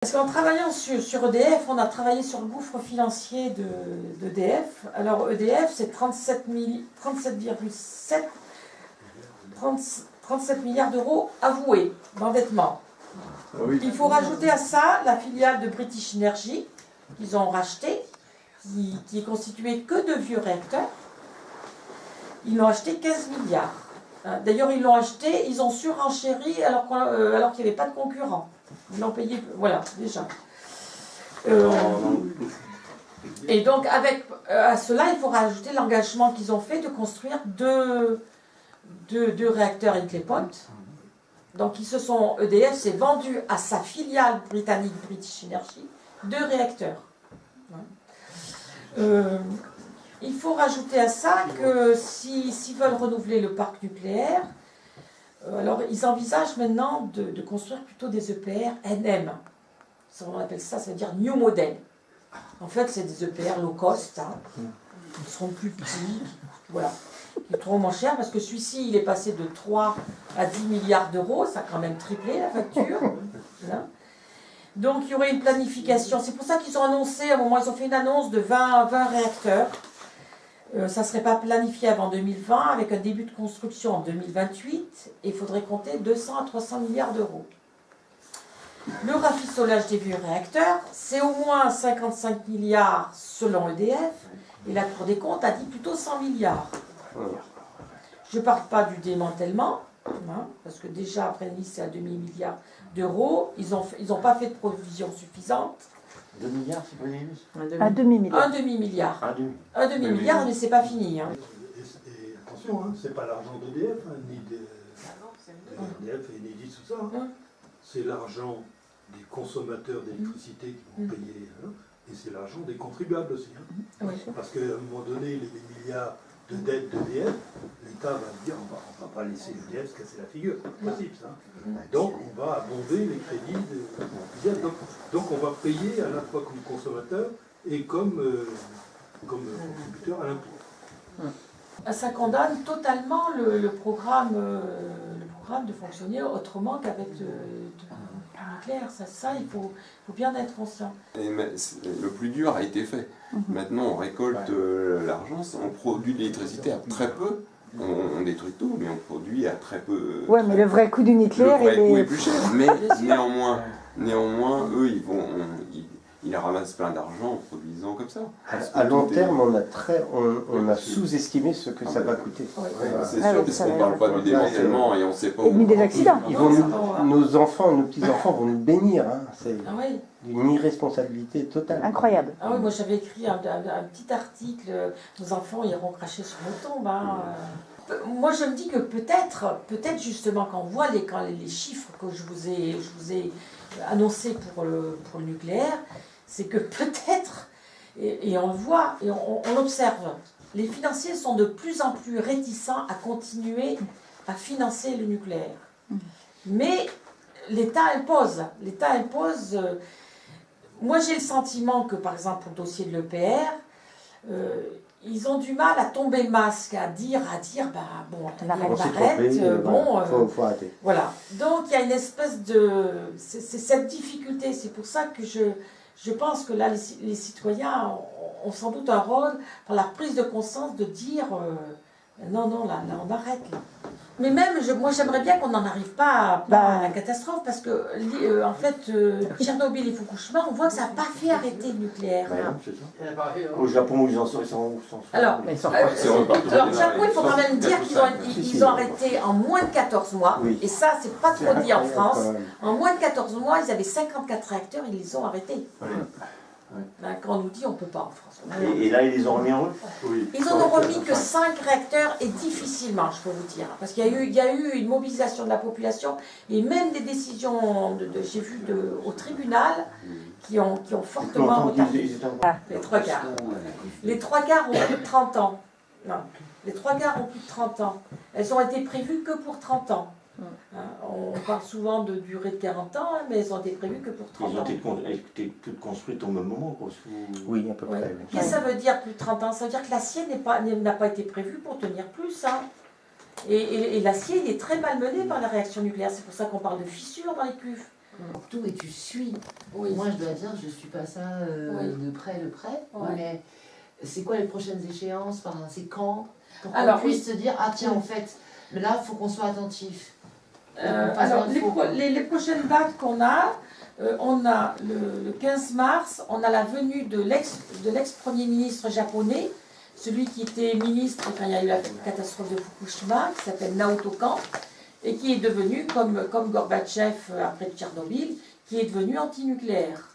Parce qu'en travaillant sur EDF, on a travaillé sur le gouffre financier d'EDF. Alors EDF, c'est 37 milliards d'euros avoués d'endettement. Il faut rajouter à ça la filiale de British Energy qu'ils ont rachetée, qui est constituée que de vieux réacteurs. Ils l'ont acheté 15 milliards. D'ailleurs, ils l'ont acheté, ils ont surenchéri alors qu'il n'y avait pas de concurrent. Ils l'ont payé, voilà, déjà. Et donc, à cela, il faut rajouter l'engagement qu'ils ont fait de construire deux réacteurs Hinkley Point. Donc, EDF s'est vendu à sa filiale britannique British Energy 2 réacteurs. Il faut rajouter à ça que s'ils veulent renouveler le parc nucléaire, alors ils envisagent maintenant de construire plutôt des EPR NM. On appelle ça, ça veut dire New Model. En fait, c'est des EPR low cost, hein. Ils seront plus petits, voilà. Ils seront moins chers parce que celui-ci, il est passé de 3 à 10 milliards d'euros, ça a quand même triplé la facture. Voilà. Donc il y aurait une planification. C'est pour ça qu'ils ont annoncé, à un moment, ils ont fait une annonce de 20 réacteurs. Ça ne serait pas planifié avant 2020, avec un début de construction en 2028, et il faudrait compter 200 à 300 milliards d'euros. Le rafistolage des vieux réacteurs, c'est au moins 55 milliards selon EDF, et la Cour des comptes a dit plutôt 100 milliards. Je ne parle pas du démantèlement, hein, parce que déjà après Nice c'est à demi-milliard d'euros, ils n'ont pas fait de provision suffisante. 2 milliards, c'est pas une Un demi-milliard. Un demi-milliard. Un demi-milliard, mais c'est pas fini. Hein. Et attention, hein, c'est pas l'argent d'EDF, hein, ni d'EDF et Enedis, tout ça. Hein. C'est l'argent des consommateurs d'électricité qui vont payer, hein, et c'est l'argent des contribuables aussi. Hein. Oui. Parce qu'à un moment donné, les milliards de dettes d'EDF, l'État va dire on va pas laisser EDF se casser la figure, c'est pas possible ça. Donc on va abonder les crédits donc on va payer à la fois comme consommateur et comme contributeur à l'impôt. Ça condamne totalement le programme de fonctionner autrement qu'avec du nucléaire. Ça il faut bien être conscient. Le plus dur a été fait. Maintenant, on récolte l'argent, on produit de l'électricité à très peu. On détruit tout, mais on produit à très peu. Ouais, mais le vrai coût du nucléaire, le vrai coût est plus cher. Mais néanmoins, eux, ils ramassent plein d'argent en produisant comme ça. À long terme, on a sous-estimé ce que ça va coûter. C'est sûr, parce qu'on ne parle pas du démantèlement et on ne sait pas où. Et ni des accidents. Nos enfants, nos petits-enfants vont nous bénir. Hein. C'est oui. une irresponsabilité totale. Incroyable. Ah oui, moi j'avais écrit un petit article, nos enfants iront cracher sur nos tombes. Hein. Moi je me dis que peut-être justement quand on voit les chiffres que je vous ai annoncés pour le nucléaire, c'est que peut-être, et on le voit, et on l'observe, les financiers sont de plus en plus réticents à continuer à financer le nucléaire. Mais l'État impose. Moi j'ai le sentiment que par exemple pour le dossier de l'EPR, ils ont du mal à tomber le masque, à dire bon, on arrête, faut arrêter. Voilà. Donc il y a une espèce de... C'est cette difficulté, c'est pour ça que je pense que là les citoyens ont sans doute un rôle par la prise de conscience de dire non, là on arrête là. Mais même, moi j'aimerais bien qu'on n'en arrive pas à la catastrophe, parce que en fait, Tchernobyl et Fukushima, on voit que ça n'a pas fait arrêter le nucléaire. Au Japon, ils en sont. Alors, au Japon, il faut quand même dire qu'ils ont arrêté en moins de 14 mois, et ça, c'est pas trop dit en France. En moins de 14 mois, ils avaient 54 réacteurs, ils les ont arrêtés. Quand on nous dit on ne peut pas en France. Et là, ils les ont remis en route. Ils en ont remis que 5 réacteurs, et difficilement, je peux vous dire. Parce qu'il y a eu une mobilisation de la population, et même des décisions, j'ai vu au tribunal, qui ont fortement retardé. Les 3 quarts. Les 3 quarts ont plus de 30 ans. Non, les 3 quarts ont plus de 30 ans. Elles ont été prévues que pour 30 ans. On parle souvent de durée de 40 ans, mais elles ont été prévues que pour 30 ans. Elles étaient toutes construites au même moment. Oui, à peu près. Qu'est-ce que ça veut dire plus de 30 ans? Ça veut dire que l'acier n'a pas été prévu pour tenir plus. Hein. Et l'acier, il est très malmené par la réaction nucléaire. C'est pour ça qu'on parle de fissures dans les cuves. tout et tu suis. Oui. Moi, je dois dire, je ne suis pas ça Oui. de près. Ouais. Mais c'est quoi les prochaines échéances? Enfin, c'est quand? Pour qu'on Alors, puisse se dire, ah tiens, en fait, mais là, il faut qu'on soit attentif. Alors, les prochaines dates qu'on a, on a le 15 mars, on a la venue de l'ex-premier ministre japonais, celui qui était ministre quand il y a eu la catastrophe de Fukushima, qui s'appelle Naoto Kan, et qui est devenu, comme Gorbatchev après Tchernobyl, qui est devenu anti-nucléaire.